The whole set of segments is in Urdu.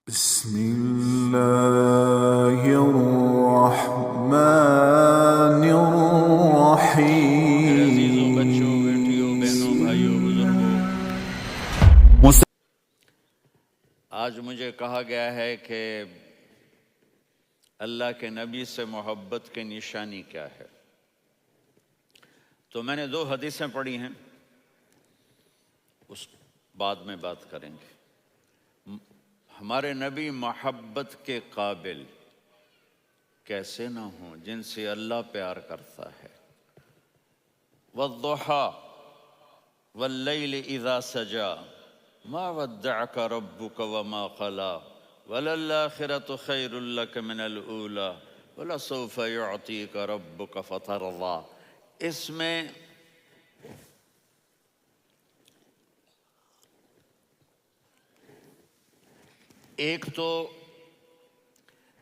بسم الله الرحمن میرے عزیزوں، بچوں، بیٹیوں، بہنوں، بھائیوں، بزرگوں، آج مجھے کہا گیا ہے کہ اللہ کے نبی سے محبت کی نشانی کیا ہے؟ تو میں نے 2 حدیثیں پڑھی ہیں، اس بعد میں بات کریں گے۔ ہمارے نبی محبت کے قابل کیسے نہ ہوں جن سے اللہ پیار کرتا ہے۔ والضحى واللیل اذا سجا ما ودعك ربك وما قلى وللآخرة خیر لك من الأولى ولسوف يعطيك ربك فترضى۔ اس میں ایک تو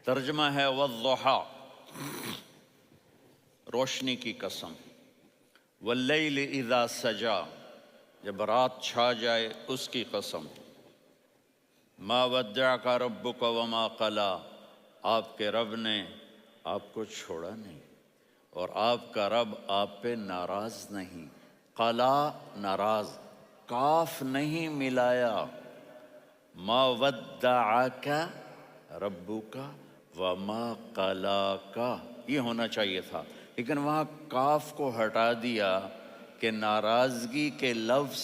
ترجمہ ہے والضحى، روشنی کی قسم، واللیل اذا سجا، جب رات چھا جائے اس کی قسم، ما ودعک ربک وما قلی، آپ کے رب نے آپ کو چھوڑا نہیں اور آپ کا رب آپ پہ ناراض نہیں۔ قلا ناراض، کاف نہیں ملایا، ما ودعک ربک وما قلاک یہ ہونا چاہیے تھا، لیکن وہاں کاف کو ہٹا دیا کہ ناراضگی کے لفظ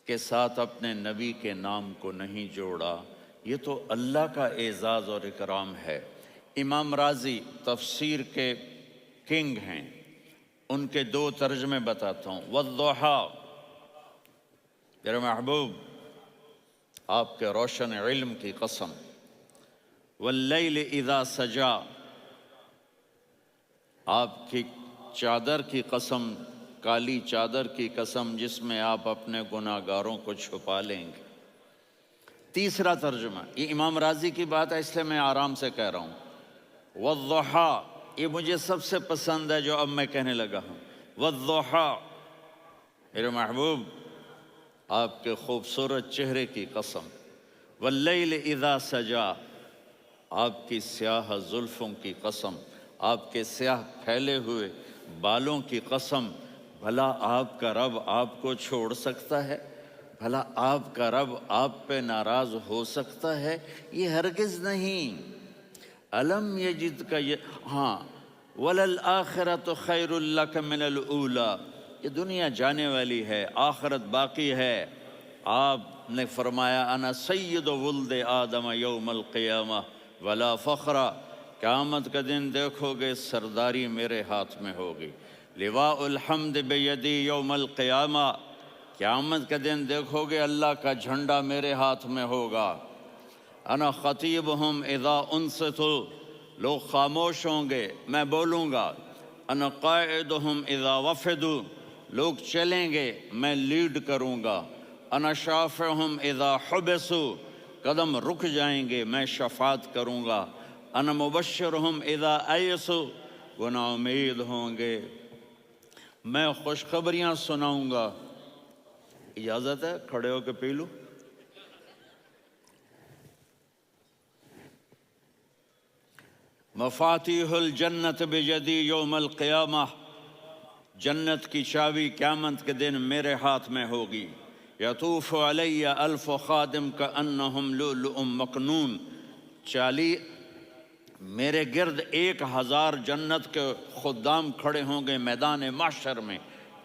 کے ساتھ اپنے نبی کے نام کو نہیں جوڑا۔ یہ تو اللہ کا اعزاز اور اکرام ہے۔ امام رازی تفسیر کے کنگ ہیں، ان کے 2 ترجمے بتاتا ہوں۔ والضحیٰ، میرے محبوب آپ کے روشن علم کی قسم، واللیل اذا سجا، آپ کی چادر کی قسم، کالی چادر کی قسم جس میں آپ اپنے گناہ گاروں کو چھپا لیں گے۔ تیسرا ترجمہ، یہ امام رازی کی بات ہے اس لیے میں آرام سے کہہ رہا ہوں۔ والضحیٰ، یہ مجھے سب سے پسند ہے جو اب میں کہنے لگا ہوں۔ والضحیٰ، میرے محبوب آپ کے خوبصورت چہرے کی قسم، واللیل اذا سجا، آپ کی سیاہ زلفوں کی قسم، آپ کے سیاہ پھیلے ہوئے بالوں کی قسم۔ بھلا آپ کا رب آپ کو چھوڑ سکتا ہے؟ بھلا آپ کا رب آپ پہ ناراض ہو سکتا ہے؟ یہ ہرگز نہیں۔ الم یجد کا ہاں، وللآخرۃ خیر لک من الاولی، یہ دنیا جانے والی ہے، آخرت باقی ہے۔ آپ نے فرمایا انا سید ولد آدم یوم القیامہ ولا فخر، قیامت کا دن دیکھو گے سرداری میرے ہاتھ میں ہوگی۔ لواء الحمد بیدی یوم القیامہ، قیامت کا دن دیکھو گے اللہ کا جھنڈا میرے ہاتھ میں ہوگا۔ انا خطیبہم اذا انصتوا، لوگ خاموش ہوں گے میں بولوں گا۔ انا قائدہم اذا وفدوا، لوگ چلیں گے میں لیڈ کروں گا۔ انا شافعہم اذا حبسوا، قدم رک جائیں گے میں شفاعت کروں گا۔ انا مبشرہم اذا ایسوا، وہ نا امید ہوں گے میں خوشخبریاں سناؤں گا۔ اجازت ہے کھڑے ہو کے پی لوں؟ مفاتیح الجنت بیدی یوم القیامہ، جنت کی چابی قیامت کے دن میرے ہاتھ میں ہوگی۔ یطوف علی الف خادم کانہم لؤلؤ مکنون، میرے گرد 1000 جنت کے خدام کھڑے ہوں گے میدان محشر میں۔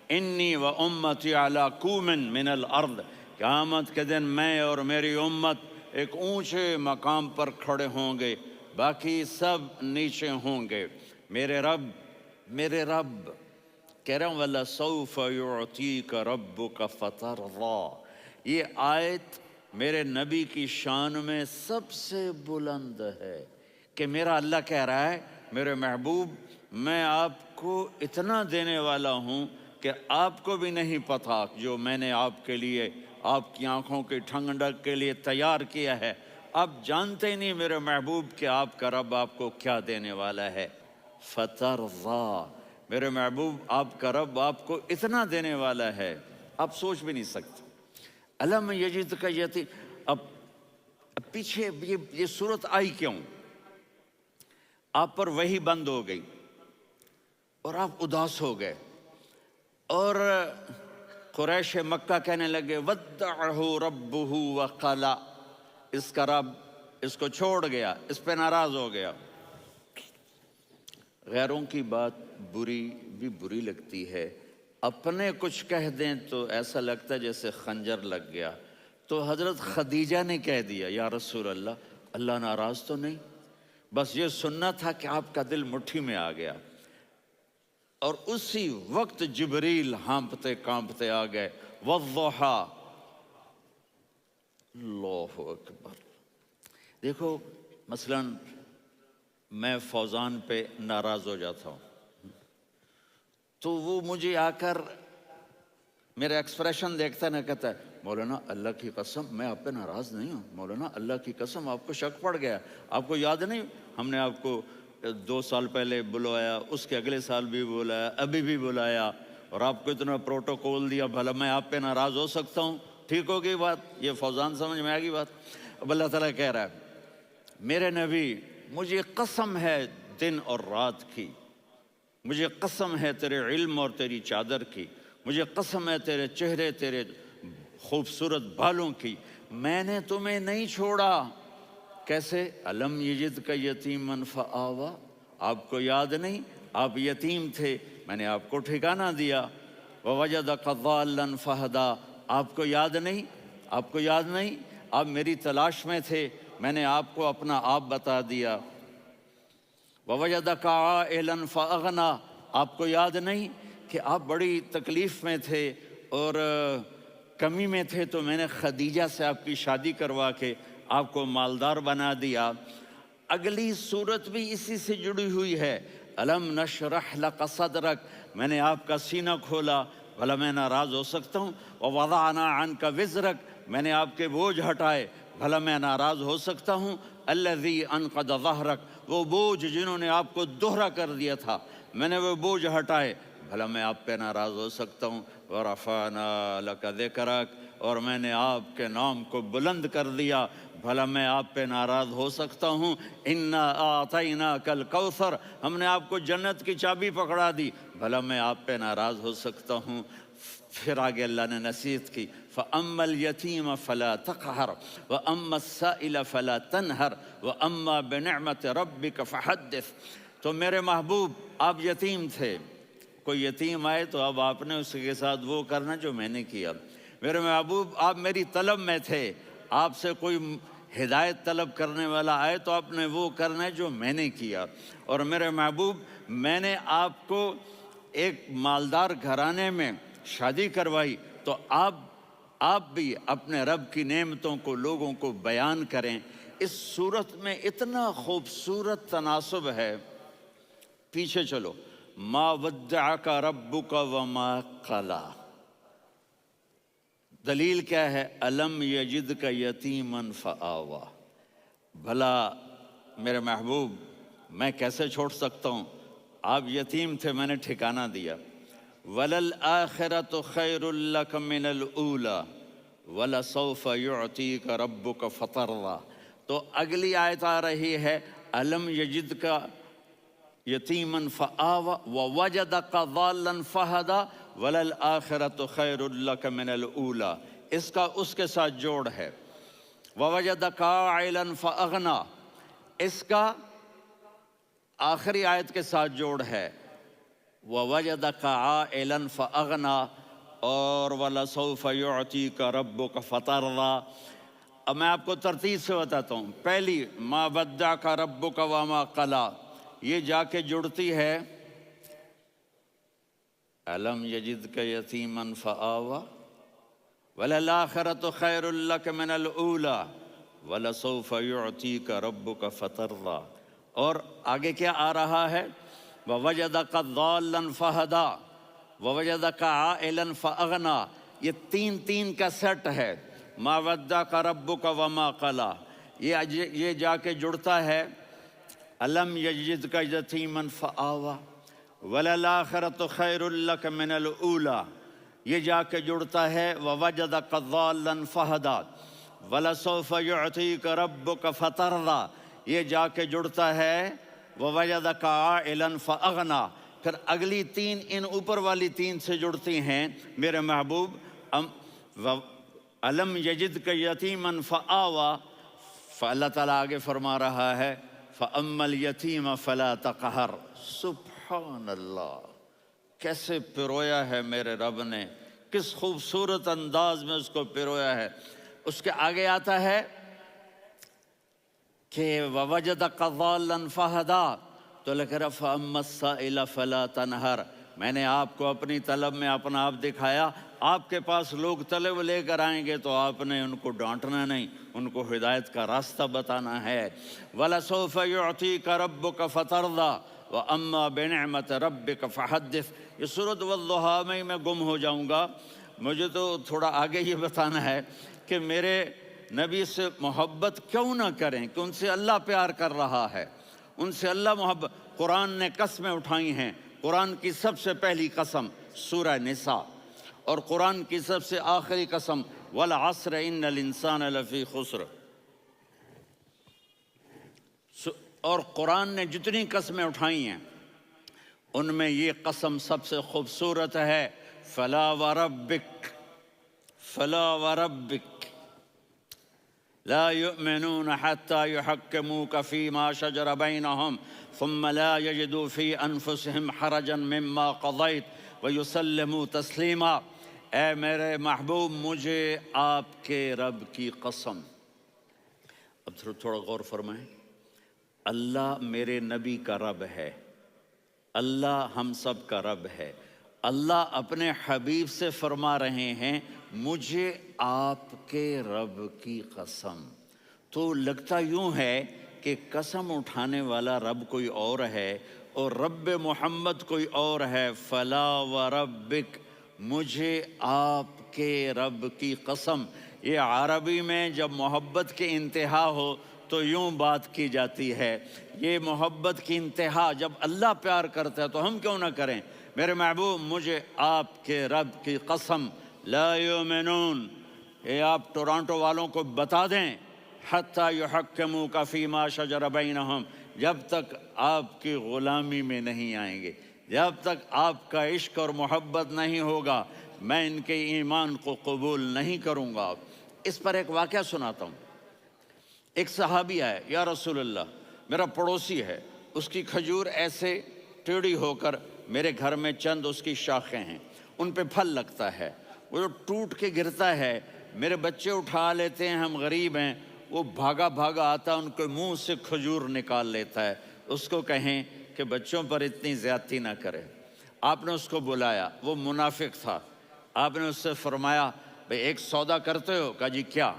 انی و امتی علی کوم من الارض، قیامت کے دن میں اور میری امت ایک اونچے مقام پر کھڑے ہوں گے، باقی سب نیچے ہوں گے۔ میرے رب کہہ رہا ہوں وَلَسَوْفَ يُعْطِيكَ رَبُّكَ فَتَرْضَىٰ، یہ آیت میرے نبی کی شان میں سب سے بلند ہے کہ میرا اللہ کہہ رہا ہے میرے محبوب میں آپ کو اتنا دینے والا ہوں کہ آپ کو بھی نہیں پتہ جو میں نے آپ کے لیے، آپ کی آنکھوں کی ٹھنڈک کے لیے تیار کیا ہے۔ آپ جانتے ہی نہیں میرے محبوب کہ آپ کا رب آپ کو کیا دینے والا ہے۔ فَتَرْضَىٰ، میرے محبوب آپ کا رب آپ کو اتنا دینے والا ہے آپ سوچ بھی نہیں سکتے۔ الم یجد کا یتیم، اب اب پیچھے یہ صورت آئی کیوں؟ آپ پر وحی بند ہو گئی اور آپ اداس ہو گئے، اور قریش مکہ کہنے لگے ودعہ ربہ وقلا، اس کا رب اس کو چھوڑ گیا، اس پہ ناراض ہو گیا۔ غیروں کی بات بری لگتی ہے، اپنے کچھ کہہ دیں تو ایسا لگتا ہے جیسے خنجر لگ گیا۔ تو حضرت خدیجہ نے کہہ دیا یا رسول اللہ، اللہ ناراض تو نہیں؟ بس یہ سننا تھا کہ آپ کا دل مٹھی میں آ گیا۔ اور اسی وقت جبریل ہانپتے کانپتے آ گئے، والضحیٰ، اللہ اکبر۔ دیکھو مثلاً میں فوزان پہ ناراض ہو جاتا ہوں تو وہ مجھے آ کر میرا ایکسپریشن دیکھتا ہے نا، کہتا ہے مولانا اللہ کی قسم میں آپ پہ ناراض نہیں ہوں، مولانا اللہ کی قسم آپ کو شک پڑ گیا، آپ کو یاد نہیں ہم نے آپ کو 2 سال پہلے بلوایا، اس کے اگلے سال بھی بلایا، ابھی بھی بلایا، اور آپ کو اتنا پروٹوکول دیا، بھلا میں آپ پہ ناراض ہو سکتا ہوں؟ ٹھیک ہوگی بات؟ یہ فوزان سمجھ میں آ گئی بات؟ اب اللہ تعالیٰ کہہ رہا ہے میرے نبی مجھے قسم ہے دن اور رات کی، مجھے قسم ہے تیرے علم اور تیری چادر کی، مجھے قسم ہے تیرے چہرے تیرے خوبصورت بالوں کی، میں نے تمہیں نہیں چھوڑا۔ کیسے؟ الم یجد کا یتیمن فآوا، آپ کو یاد نہیں آپ یتیم تھے، میں نے آپ کو ٹھکانہ دیا۔ ووجدک ضالا فہدا، آپ کو یاد نہیں؟ آپ کو یاد نہیں آپ میری تلاش میں تھے، میں نے آپ کو اپنا آپ بتا دیا۔ ووجدک عائلا فاغنا، آپ کو یاد نہیں کہ آپ بڑی تکلیف میں تھے اور کمی میں تھے، تو میں نے خدیجہ سے آپ کی شادی کروا کے آپ کو مالدار بنا دیا۔ اگلی صورت بھی اسی سے جڑی ہوئی ہے، الم نشرح لک صدرک، میں نے آپ کا سینہ کھولا، بھلا میں ناراض ہو سکتا ہوں؟ ووضعنا عنک وزرک، میں نے آپ کے بوجھ ہٹائے، بھلا میں ناراض ہو سکتا ہوں؟ الذی انقض ظہرک، وہ بوجھ جنہوں نے آپ کو دوہرا کر دیا تھا، میں نے وہ بوجھ ہٹائے، بھلا میں آپ پہ ناراض ہو سکتا ہوں؟ ورفعنا لک ذکرک، اور میں نے آپ کے نام کو بلند کر دیا، بھلا میں آپ پہ ناراض ہو سکتا ہوں؟ انا اعطیناک الکوثر، ہم نے آپ کو جنت کی چابی پکڑا دی، بھلا میں آپ پہ ناراض ہو سکتا ہوں؟ پھر آگے اللہ نے نصیحت کی، فَأَمَّا الْيَتِيمَ فَلَا تَقْهَرْ وَأَمَّا السَّائِلَ فَلَا تَنْهَرْ وَأَمَّا بِنِعْمَةِ رَبِّكَ فَحَدِّثْ۔ تو میرے محبوب آپ یتیم تھے، کوئی یتیم آئے تو اب آپ نے اس کے ساتھ وہ کرنا جو میں نے کیا۔ میرے محبوب آپ میری طلب میں تھے، آپ سے کوئی ہدایت طلب کرنے والا آئے تو آپ نے وہ کرنا ہے جو میں نے کیا۔ اور میرے محبوب میں نے آپ کو ایک مالدار گھرانے میں شادی کروائی، تو آپ بھی اپنے رب کی نعمتوں کو لوگوں کو بیان کریں۔ اس صورت میں اتنا خوبصورت تناسب ہے، پیچھے چلو، ما ودعک ربک وما قلی، دلیل کیا ہے؟ الم یجدک یتیما فآوا، بھلا میرے محبوب میں کیسے چھوڑ سکتا ہوں؟ آپ یتیم تھے، میں نے ٹھکانہ دیا۔ وَلَلْآخِرَةُ خَيْرٌ لَكَ مِنَ الْأُولَى وَلَسَوْفَ يُعْطِيكَ رَبُّكَ فَتَرْضَىٰ۔ تو اگلی آیت آ رہی ہے، الم یجدک یتیما فآوا ووجدک ضالا فہدا وَلَلْآخِرَةُ خَيْرٌ لَكَ مِنَ الْأُولَى، اس کا اس کے ساتھ جوڑ ہے۔ وَوَجَدَكَ عَائِلًا فَأَغْنَىٰ، اس کا آخری آیت کے ساتھ جوڑ ہے، وَوَجَدَكَ عَائِلًا فَأَغْنَىٰ اور وَلَسَوْفَ يُعْطِيكَ رَبُّكَ فَتَرْضَىٰ۔ اب میں آپ کو ترتیب سے بتاتا ہوں۔ پہلی مَا وَدَّعَكَ رَبُّكَ وَمَا قَلَىٰ، یہ جا کے جڑتی ہے أَلَمْ يَجِدْكَ يَتِيمًا فَآوَىٰ وَلَلْآخِرَةُ خَيْرٌ لَكَ مِنَ الْأُولَىٰ وَلَسَوْفَ يُعْطِيكَ رَبُّكَ فَتَرْضَىٰ۔ اور آگے کیا آ رہا ہے؟ وَوَجَدَكَ ضَالًّا فَهَدَىٰ وَوَجَدَكَ عَائِلًا فَأَغْنَىٰ، یہ تین کا سیٹ ہے۔ مَا وَدَّعَكَ رَبُّكَ وَمَا قَلَىٰ، یہ جا کے جڑتا ہے أَلَمْ يَجِدْكَ يَتِيمًا فَآوَىٰ وَلَلْآخِرَةُ خَيْرٌ لَكَ مِنَ الْأُولَىٰ، یہ جا کے جڑتا ہے وَوَجَدَكَ ضَالًّا فَهَدَىٰ۔ وَلَسَوْفَ يُعْطِيكَ رَبُّكَ فَتَرْضَىٰ، یہ جا کے جڑتا ہے وَوَجَدَكَ عَائِلًا فَأَغْنَىٰ، پھر اگلی تین ان اوپر والی تین سے جڑتی ہیں میرے محبوب، أَلَمْ يَجِدْكَ يَتِيمًا فَآوَىٰ، فاللہ تعالیٰ آگے فرما رہا ہے فَأَمَّا الْيَتِيمَ فَلَا تَقْهَرْ۔ سبحان اللہ، کیسے پرویا ہے میرے رب نے، کس خوبصورت انداز میں اس کو پرویا ہے۔ اس کے آگے آتا ہے کہ وَوَجَدَكَ ضَالًّا فَهَدَىٰ، تو لکھ رہا فَأَمَّا السَّائِلَ فَلَا تَنْهَرْ، میں نے آپ کو اپنی طلب میں اپنا آپ دکھایا، آپ کے پاس لوگ طلب لے کر آئیں گے تو آپ نے ان کو ڈانٹنا نہیں، ان کو ہدایت کا راستہ بتانا ہے۔ وَلَسَوْفَ يُعْطِيكَ رَبُّكَ فَتَرْضَىٰ وَأَمَّا بِنِعْمَةِ رَبِّكَ فَحَدِّثْ۔ یہ سورۃ والضحیٰ میں میں گم ہو جاؤں گا، مجھے تو تھوڑا آگے یہ بتانا ہے کہ میرے نبی سے محبت کیوں نہ کریں، کہ ان سے اللہ پیار کر رہا ہے، ان سے اللہ محبت۔ قرآن نے قسمیں اٹھائی ہیں، قرآن کی سب سے پہلی قسم سورہ نساء، اور قرآن کی سب سے آخری قسم وَالْعَصْرِ إِنَّ الْإِنسَانَ لَفِي خُسْرٍ۔ اور قرآن نے جتنی قسمیں اٹھائی ہیں ان میں یہ قسم سب سے خوبصورت ہے، فَلَا وَرَبِّكَ فَلَا وَرَبِّكَ لَا يُؤْمِنُونَ حَتَّى يُحَكِّمُوكَ فِي مَا شَجَرَ بَيْنَهُمْ ثُمَّ لَا يَجِدُوا فِي أَنفُسِهِمْ حَرَجًا مِّمَّا قَضَيْتَ وَيُسَلِّمُوا تَسْلِيمًا۔ اے میرے محبوب، مجھے آپ کے رب کی قسم۔ اب تھوڑا غور فرمائیں، اللہ میرے نبی کا رب ہے، اللہ ہم سب کا رب ہے، اللہ اپنے حبیب سے فرما رہے ہیں مجھے آپ کے رب کی قسم۔ تو لگتا یوں ہے کہ قسم اٹھانے والا رب کوئی اور ہے اور رب محمد کوئی اور ہے۔ فلا وربک، مجھے آپ کے رب کی قسم۔ یہ عربی میں جب محبت کی انتہا ہو تو یوں بات کی جاتی ہے، یہ محبت کی انتہا جب اللہ پیار کرتا ہے تو ہم کیوں نہ کریں۔ میرے محبوب، مجھے آپ کے رب کی قسم، لا یؤمنون، یہ آپ ٹورانٹو والوں کو بتا دیں، حتی یحکموک فیما شجر بینہم، جب تک آپ کی غلامی میں نہیں آئیں گے، جب تک آپ کا عشق اور محبت نہیں ہوگا، میں ان کے ایمان کو قبول نہیں کروں گا۔ اس پر ایک واقعہ سناتا ہوں۔ ایک صحابی آئے، یا رسول اللہ، میرا پڑوسی ہے، اس کی کھجور ایسے ٹیڑھی ہو کر میرے گھر میں چند اس کی شاخیں ہیں، ان پہ پھل لگتا ہے، وہ جو ٹوٹ کے گرتا ہے، میرے بچے اٹھا لیتے ہیں، ہم غریب ہیں، وہ بھاگا بھاگا آتا ان کے منہ سے کھجور نکال لیتا ہے۔ اس کو کہیں کہ بچوں پر اتنی زیادتی نہ کرے۔ آپ نے اس کو بلایا، وہ منافق تھا، آپ نے اس سے فرمایا بھئی ایک سودا کرتے ہو؟ کہا جی کیا؟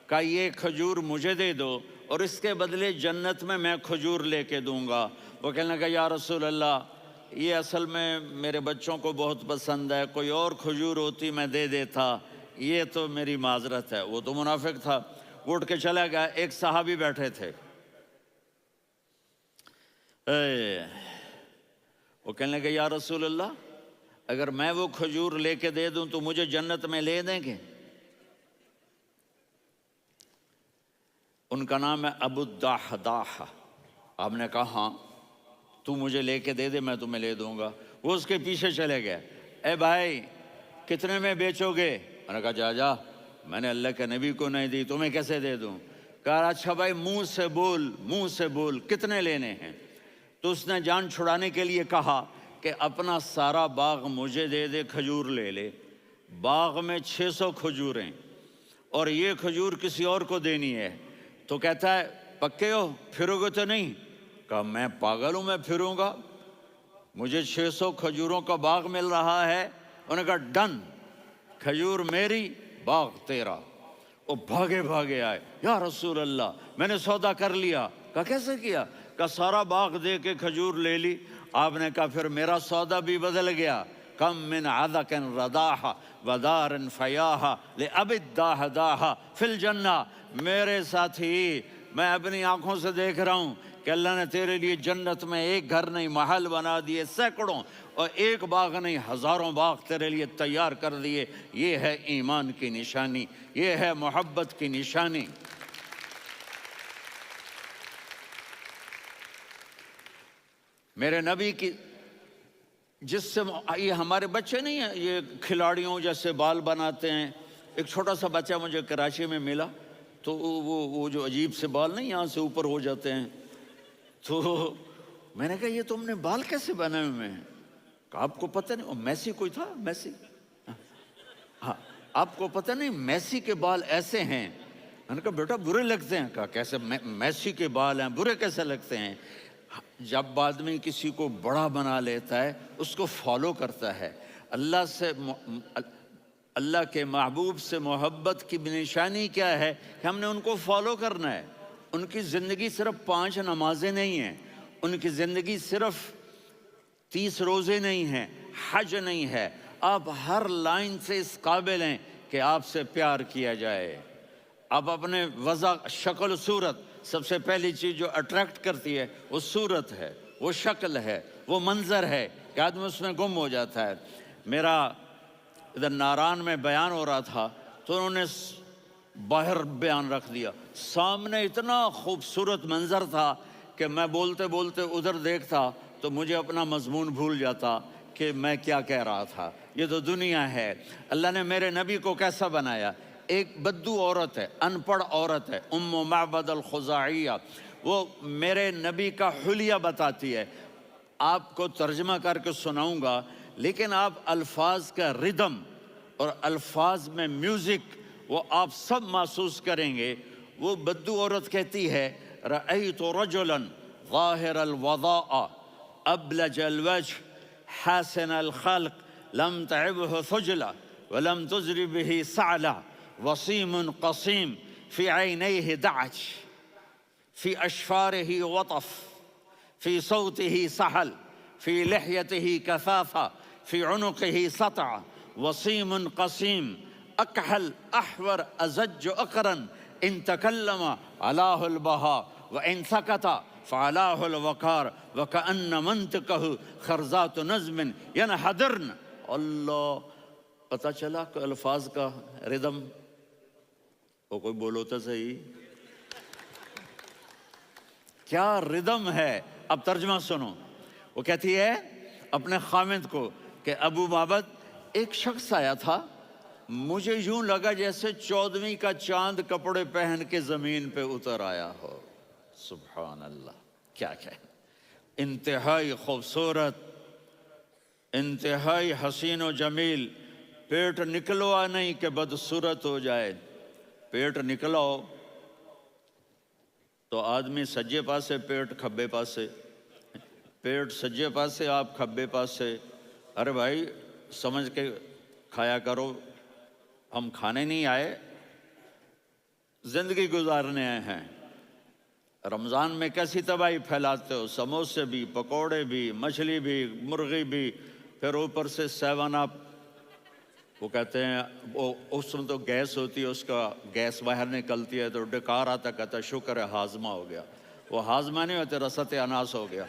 کہا یہ کھجور مجھے دے دو اور اس کے بدلے جنت میں کھجور لے کے دوں گا۔ وہ کہنے لگا یا رسول اللہ، یہ اصل میں میرے بچوں کو بہت پسند ہے، کوئی اور کھجور ہوتی میں دے دیتا، یہ تو میری معذرت ہے۔ وہ تو منافق تھا، وہ اٹھ کے چلا گیا۔ ایک صحابی بیٹھے تھے، وہ کہنے لگا یا رسول اللہ، اگر میں وہ کھجور لے کے دے دوں تو مجھے جنت میں لے دیں گے؟ ان کا نام ہے ابو الدحداح۔ آپ نے کہا ہاں، تو مجھے لے کے دے دے، میں تمہیں لے دوں گا۔ وہ اس کے پیچھے چلے گئے، اے بھائی کتنے میں بیچو گے؟ میں نے کہا جا جا، میں نے اللہ کے نبی کو نہیں دی، تمہیں کیسے دے دوں؟ کہا اچھا بھائی منہ سے بول کتنے لینے ہیں؟ تو اس نے جان چھڑانے کے لیے کہا کہ اپنا سارا باغ مجھے دے دے، کھجور لے لے۔ باغ میں 600 کھجوریں اور یہ کھجور کسی اور کو دینی ہے۔ تو کہتا ہے پکے ہو، پھرو گے تو نہیں؟ کہا میں پاگل ہوں، میں پھروں گا؟ مجھے 600 کھجوروں کا باغ مل رہا ہے۔ انہوں نے کہا ڈن، کھجور میری، باغ تیرا۔ وہ بھاگے بھاگے آئے، یا رسول اللہ میں نے سودا کر لیا۔ کہا کیسے کیا؟ کہا سارا باغ دے کے کھجور لے لی۔ آپ نے کہا پھر میرا سودا بھی بدل گیا۔ کم من عدق رداح ودار فیاح لأب الدحداح فی الجنہ۔ میرے ساتھی، میں اپنی آنکھوں سے دیکھ رہا ہوں کہ اللہ نے تیرے لیے جنت میں ایک گھر نہیں محل بنا دیے سینکڑوں، اور ایک باغ نہیں ہزاروں باغ تیرے لیے تیار کر دیے۔ یہ ہے ایمان کی نشانی، یہ ہے محبت کی نشانی۔ میرے نبی کی جس سے یہ ہمارے بچے نہیں ہیں یہ کھلاڑیوں جیسے بال بناتے ہیں۔ ایک چھوٹا سا بچہ مجھے کراچی میں ملا تو وہ جو عجیب سے بال نہیں یہاں سے اوپر ہو جاتے ہیں، تو میں نے کہا یہ تم نے بال کیسے بنائے ہوئے ہیں؟ کہا آپ کو پتہ نہیں، میسی کوئی تھا میسی، ہاں آپ کو پتہ نہیں میسی کے بال ایسے ہیں؟ میں نے کہا بیٹا برے لگتے ہیں۔ کہا کیسے؟ میسی کے بال ہیں برے کیسے لگتے ہیں؟ جب آدمی کسی کو بڑا بنا لیتا ہے اس کو فالو کرتا ہے، اللہ کے محبوب سے محبت کی نشانی کیا ہے کہ ہم نے ان کو فالو کرنا ہے۔ ان کی زندگی صرف 5 نمازیں نہیں ہیں، ان کی زندگی صرف 30 روزے نہیں ہیں، حج نہیں ہے۔ آپ ہر لائن سے اس قابل ہیں کہ آپ سے پیار کیا جائے۔ آپ اپنے وضع شکل صورت، سب سے پہلی چیز جو اٹریکٹ کرتی ہے وہ صورت ہے، وہ شکل ہے، وہ منظر ہے کہ آدمی اس میں گم ہو جاتا ہے۔ میرا ادھر ناران میں بیان ہو رہا تھا تو انہوں نے باہر بیان رکھ دیا، سامنے اتنا خوبصورت منظر تھا کہ میں بولتے بولتے ادھر دیکھتا تو مجھے اپنا مضمون بھول جاتا کہ میں کیا کہہ رہا تھا۔ یہ تو دنیا ہے۔ اللہ نے میرے نبی کو کیسا بنایا؟ ایک بدو عورت ہے، ان پڑھ عورت ہے، ام معبد الخزاعیہ، وہ میرے نبی کا حلیہ بتاتی ہے۔ آپ کو ترجمہ کر کے سناؤں گا لیکن آپ الفاظ کا ردم اور الفاظ میں میوزک وہ آپ سب محسوس کریں گے۔ وہ بدو عورت کہتی ہے رأیت رجلا ظاہر الوضاء ابلج الوجه حاسن الخلق لم تعبه ثجلة ولم تزر به سعلة وصيم قصيم في عينيه دعج في أشفاره وطف في صوته سحل في لحيته كثافة في عنقه سطع وصيم قصيم أكحل أحور أزج أقرن إن تكلم علاه البهاء وإن سكت فعلاه الوقار وكأن منطقه خرزات نظم ينحدرن۔ اللہ، پتہ چلا کہ الفاظ کا ردم، وہ کوئی بولو تو صحیح، کیا ردم ہے۔ اب ترجمہ سنو۔ وہ کہتی ہے اپنے خامند کو کہ ابو معبد ایک شخص آیا تھا، مجھے یوں لگا جیسے 14ویں کا چاند کپڑے پہن کے زمین پہ اتر آیا ہو۔ سبحان اللہ، کیا انتہائی خوبصورت، انتہائی حسین و جمیل۔ پیٹ نکلوا نہیں کہ بدصورت ہو جائے۔ پیٹ نکلاؤ تو آدمی سجے پاسے پیٹ کھبے پاسے، پیٹ سجے پاسے آپ کھبے پاسے۔ ارے بھائی سمجھ کے کھایا کرو، ہم کھانے نہیں آئے، زندگی گزارنے آئے ہیں۔ رمضان میں کیسی تباہی پھیلاتے ہو، سموسے بھی، پکوڑے بھی، مچھلی بھی، مرغی بھی، پھر اوپر سے 7 اپ۔ وہ کہتے ہیں وہ اس میں تو گیس ہوتی ہے، اس کا گیس باہر نکلتی ہے تو ڈکار آتا، کہتا شکر ہے ہاضمہ ہو گیا۔ وہ ہاضمہ نہیں ہوتے، رسط اناس ہو گیا۔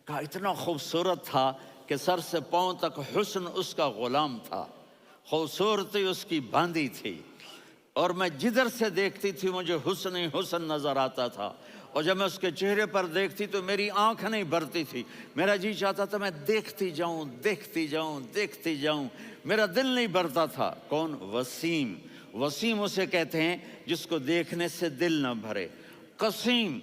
کہا اتنا خوبصورت تھا کہ سر سے پاؤں تک حسن اس کا غلام تھا، خوبصورتی اس کی باندھی تھی، اور میں جدھر سے دیکھتی تھی مجھے حسن ہی حسن نظر آتا تھا، اور جب میں اس کے چہرے پر دیکھتی تو میری آنکھ نہیں بھرتی تھی، میرا جی چاہتا تھا میں دیکھتی جاؤں دیکھتی جاؤں دیکھتی جاؤں، میرا دل نہیں بھرتا تھا۔ کون؟ وسیم۔ وسیم اسے کہتے ہیں جس کو دیکھنے سے دل نہ بھرے۔ قسیم،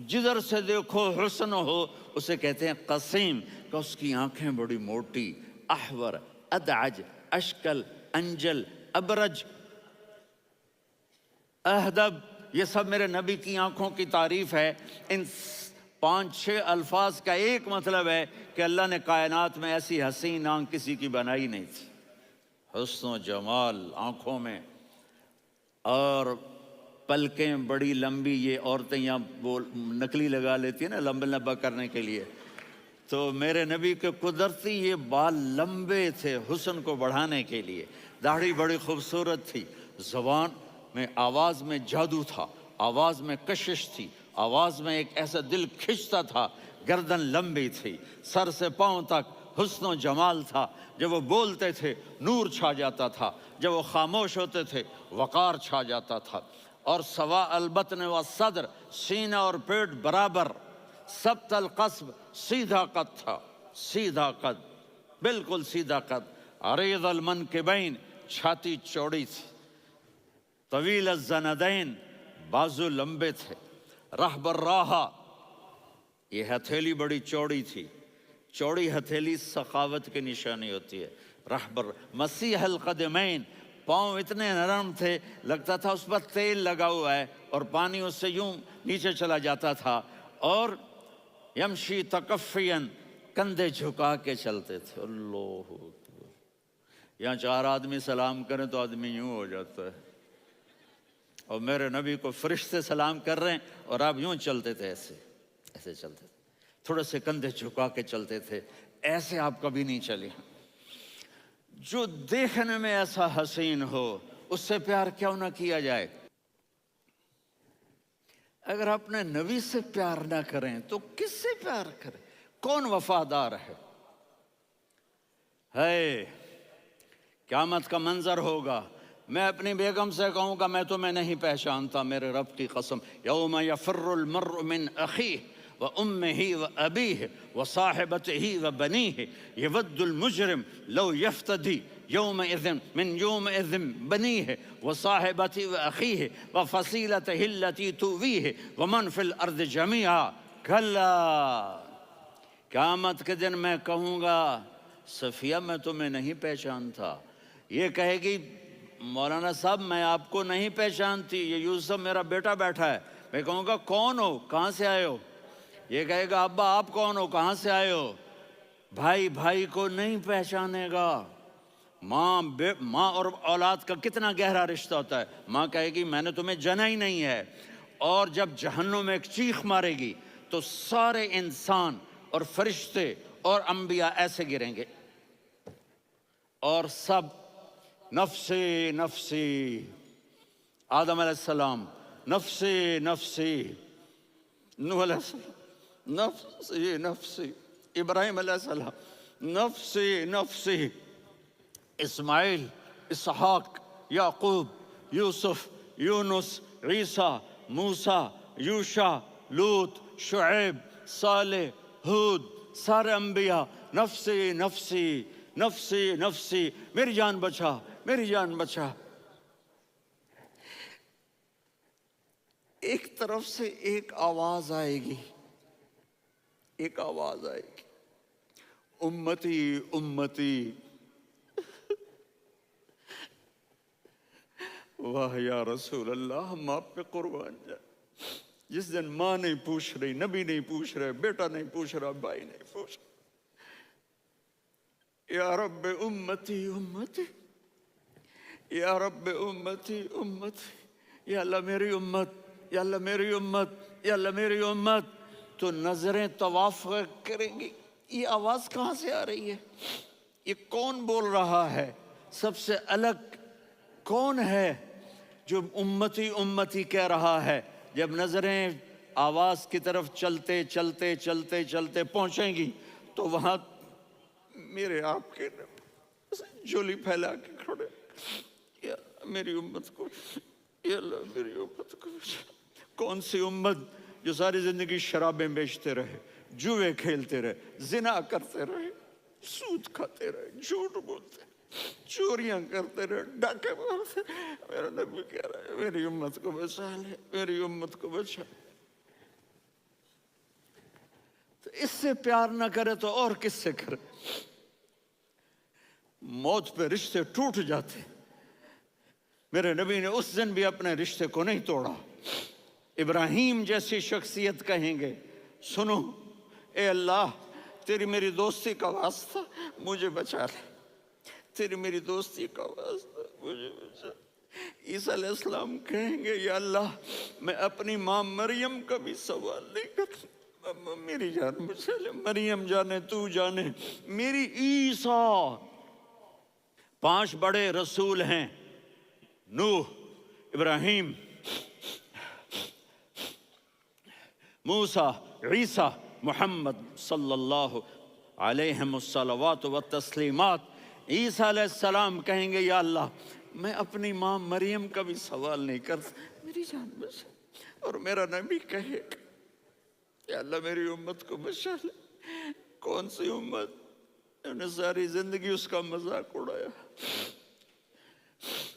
جدھر سے دیکھو حسن ہو، اسے کہتے ہیں قسیم، کہ اس کی آنکھیں بڑی موٹی، احور، ادعج، اشکل، انجل، ابرج، اہدب، یہ سب میرے نبی کی آنکھوں کی تعریف ہے۔ ان 5-6 الفاظ کا ایک مطلب ہے کہ اللہ نے کائنات میں ایسی حسین آنکھ کسی کی بنائی نہیں تھی۔ حسن و جمال آنکھوں میں، اور پلکیں بڑی لمبی، یہ عورتیں یہاں نکلی لگا لیتی ہیں نا لمبا لمبا کرنے کے لیے، تو میرے نبی کے قدرتی یہ بال لمبے تھے حسن کو بڑھانے کے لیے۔ داڑھی بڑی خوبصورت تھی، زبان میں آواز میں جادو تھا، آواز میں کشش تھی، آواز میں ایک ایسا دل کھنچتا تھا، گردن لمبی تھی، سر سے پاؤں تک حسن و جمال تھا، جب وہ بولتے تھے نور چھا جاتا تھا، جب وہ خاموش ہوتے تھے وقار چھا جاتا تھا۔ اور سوا البطن و صدر، سینہ اور پیٹ برابر، سبط القصب، سیدھا قد تھا، سیدھا قد، بالکل سیدھا قد، عریض المنکبین، چھاتی چوڑی تھی، طویل الزندین، بازو لمبے تھے، رحب الراحہ، یہ ہتھیلی بڑی چوڑی تھی، چوڑی ہتھیلی سخاوت کی نشانی ہوتی ہے، رحبر، مسیح القدمین، پاؤں اتنے نرم تھے لگتا تھا اس پر تیل لگا ہوا ہے اور پانی اس سے یوں نیچے چلا جاتا تھا، اور یمشی تکفین، کندھے جھکا کے چلتے تھے، اللہ اکبر۔ یہاں 4 آدمی سلام کریں تو آدمی یوں ہو جاتا ہے، اور میرے نبی کو فرشتے سلام کر رہے ہیں اور آپ یوں چلتے تھے، ایسے ایسے چلتے تھے، تھوڑے سے کندھے جھکا کے چلتے تھے، ایسے آپ کبھی نہیں چلے۔ جو دیکھنے میں ایسا حسین ہو اس سے پیار کیوں نہ کیا جائے؟ اگر اپنے نبی سے پیار نہ کریں تو کس سے پیار کریں؟ کون وفادار ہے؟ قیامت کا منظر ہوگا، میں اپنی بیگم سے کہوں گا میں تمہیں نہیں پہچانتا، میرے رب کی قسم، یوم یفر المرء من اخیہ وامہ وابیہ وصاحبتہ وبنیہ یود المجرم لو یفتدی یومئذ من یومئذ بنیہ وصاحبتہ واخیہ وفصیلتہ التی تؤویہ ومن فی الارض جمیعا کلا۔ قیامت کے دن میں کہوں گا صفیہ میں تمہیں نہیں پہچانتا، یہ کہے گی مولانا صاحب میں آپ کو نہیں پہچانتی، یہ یوسف میرا بیٹا بیٹھا ہے، میں کہوں گا کون ہو، کہاں سے آئے ہو؟ یہ کہے گا ابا آپ کون ہو، کہاں سے آئے ہو؟ بھائی بھائی کو نہیں پہچانے گا۔ ماں اور اولاد کا کتنا گہرا رشتہ ہوتا ہے، ماں کہے گی میں نے تمہیں جنا ہی نہیں ہے، اور جب جہنم میں ایک چیخ مارے گی تو سارے انسان اور فرشتے اور انبیاء ایسے گریں گے، اور سب نفسی نفسی، آدم علیہ السلام نفسی نفسی، نوح علیہ السلام نفسی نفسی، ابراہیم علیہ السلام نفسی نفسی، اسماعیل، اسحاق، یعقوب، یوسف، یونس، عیسیٰ، موسیٰ، یوشع، لوط، شعیب، صالح، ہود، سارے انبیاء نفسی نفسی نفسی نفسی، میری جان بچا، میری جان بچا۔ ایک طرف سے ایک آواز آئے گی، ایک آواز آئے گی، امتی امتی، واہ یا رسول اللہ، ہم آپ پہ قربان جائیں۔ جس دن ماں نہیں پوچھ رہی، نبی نہیں پوچھ رہے، بیٹا نہیں پوچھ رہا، بھائی نہیں پوچھ رہا، یا رب امتی امتی، یا رب امتی امتی، یا اللہ میری امت، یا اللہ میری امت، یا اللہ میری امت، تو نظریں طواف کریں گی، یہ آواز کہاں سے آ رہی ہے؟ یہ کون بول رہا ہے؟ سب سے الگ کون ہے جو امتی امتی کہہ رہا ہے؟ جب نظریں آواز کی طرف چلتے چلتے چلتے چلتے پہنچیں گی تو وہاں میرے آپ کے جولی پھیلا کے کھڑے، یا میری امت کو، یا اللہ میری امت کو۔ کون سی امت جو ساری زندگی شرابیں بیچتے رہے، جوئے کھیلتے رہے، زنا کرتے رہے، سود کھاتے رہے، جھوٹ بولتے رہے، چوریاں کرتے رہے، ڈاکے مارتے رہے، میرا نبی کہہ رہا ہے میری امت کو بچا لے، میری امت کو بچا۔ تو اس سے پیار نہ کرے تو اور کس سے کرے؟ موت پہ رشتے ٹوٹ جاتے، میرے نبی نے اس دن بھی اپنے رشتے کو نہیں توڑا۔ ابراہیم جیسی شخصیت کہیں گے سنو اے اللہ تیری میری دوستی کا واسطہ مجھے بچا لے، تیری میری دوستی کا واسطہ مجھے بچا۔ عیسیٰ علیہ السلام کہیں گے یا اللہ میں اپنی ماں مریم کا بھی سوال نہیں کرتا، میری جان بچا لے، مریم جانے تو جانے میری عیسیٰ۔ 5 بڑے رسول ہیں، نوح، ابراہیم، موسیٰ، عیسیٰ، محمد صلی اللہ علیہ الصلوات و تسلیمات۔ عیسیٰ علیہ السلام کہیں گے یا اللہ میں اپنی ماں مریم کا بھی سوال نہیں کرتا، میری جان بچا۔ اور میرا نبی کہے یا اللہ میری امت کو بچا لے۔ کون سی امت؟ انہوں نے ساری زندگی اس کا مذاق اڑایا۔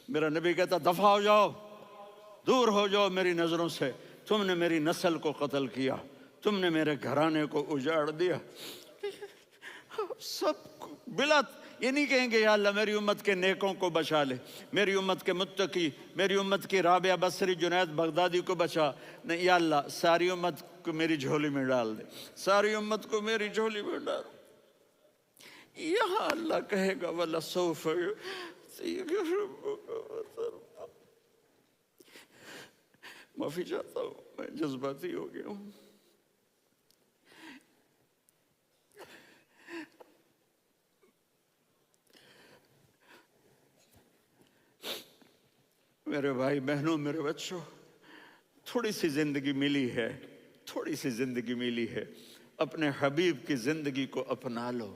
میرا نبی کہتا دفع ہو جاؤ، دور ہو جاؤ میری نظروں سے، تم نے میری نسل کو قتل کیا، تم نے میرے گھرانے کو اجاڑ دیا۔ سب بلا یہ نہیں کہیں گے یا اللہ میری امت کے نیکوں کو بچا لے، میری امت کے متقی، میری امت کی رابعہ بصری، جنید بغدادی کو بچا، نہیں یا اللہ ساری امت کو میری جھولی میں ڈال دے، ساری امت کو میری جھولی میں ڈال۔ یہاں اللہ کہے گا وَلَسَوْفَ يُعْطِيكَ رَبُّكَ فَتَرْضَىٰ۔ معافی چاہتا ہوں، میں جذباتی ہو گیا ہوں۔ میرے بھائی بہنوں، میرے بچوں، تھوڑی سی زندگی ملی ہے، تھوڑی سی زندگی ملی ہے، اپنے حبیب کی زندگی کو اپنا لو۔